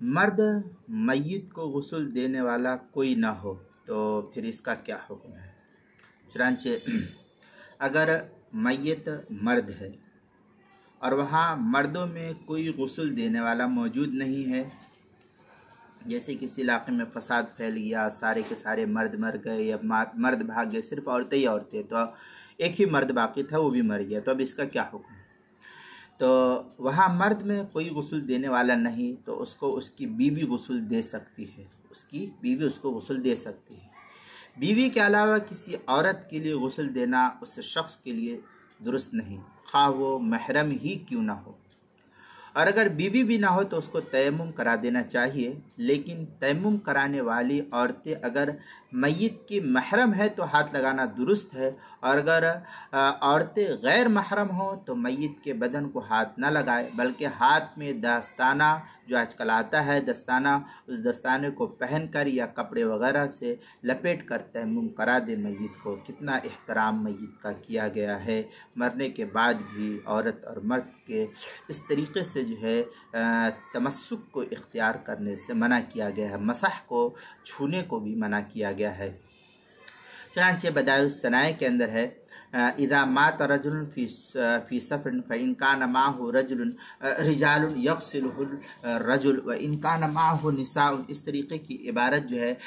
मर्द मय्यत को गुस्ल देने वाला कोई ना हो तो फिर इसका क्या हुक्म है। चुनांचे अगर मय्यत मर्द है और वहाँ मर्दों में कोई गुस्ल देने वाला मौजूद नहीं है, जैसे किसी इलाके में फसाद फैल गया, सारे के सारे मर्द मर गए या मर्द भाग गए, सिर्फ औरतें ही औरतें, तो एक ही मर्द बाकी था वो भी मर गया, तो अब इसका क्या हुक्म। तो वहाँ मर्द में कोई गुस्ल देने वाला नहीं तो उसको उसकी बीवी गुस्ल दे सकती है, उसकी बीवी उसको गुस्ल दे सकती है। बीवी के अलावा किसी औरत के लिए गुस्ल देना उस शख्स के लिए दुरुस्त नहीं, खा वो महरम ही क्यों ना हो। और अगर बीवी भी ना हो तो उसको तयम्मुम करा देना चाहिए, लेकिन तयम्मुम कराने वाली औरतें अगर मय्यत की महरम है तो हाथ लगाना दुरुस्त है, और अगर औरतें गैर महरम हो तो मय्यत के बदन को हाथ न लगाए, बल्कि हाथ में दस्ताना जो आजकल आता है दस्ताना, उस दस्ताने को पहनकर या कपड़े वगैरह से लपेट कर तयम्मुम करा दे मय्यत को। कितना एहतराम मय्यत का किया गया है, मरने के बाद भी औरत और मर्द के इस तरीक़े से जो है तमस्सुक को इख्तियार करने से मना किया गया है, मसह को छूने को भी मना किया गया है। चुनांचे बदाउस सनाए के अंदर है इदा मात रजुल फी सफरिन फ़इन कान माहु रजुल रिजालुन यग़सिलुहुल रजुल व इन कान माहु निसाउन। इस तरीक़े की इबारत जो है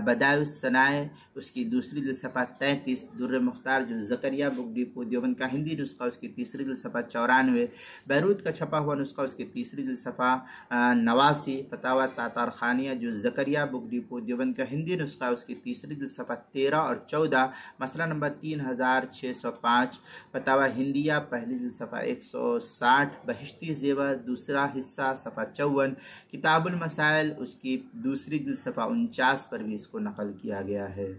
बदाउस सनाए उसकी दूसरी सफ़ा 33, दुर्र मुख्तार जो ज़करिया बुक डिपो देवबंद का हिंदी नुस्खा उसकी तीसरी सफ़ा 94, बैरूत का छपा हुआ नुस्खा उसकी तीसरी सफ़ा 89, फतावा तातार खानिया जो ज़करिया बुक डिपो देवबंद का हिंदी नुस्खा उसकी तीसरी सफ़ा 13 और 14, मसला नंबर 3605, फतावा हिंदिया पहली सफ़ा 160, बहिश्ती ज़ेवर दूसरा हिस्सा सफ़ा 54, किताबुल मसाइल उसकी दूसरी सफ़ा 49 पर भी इसको नकल किया गया है।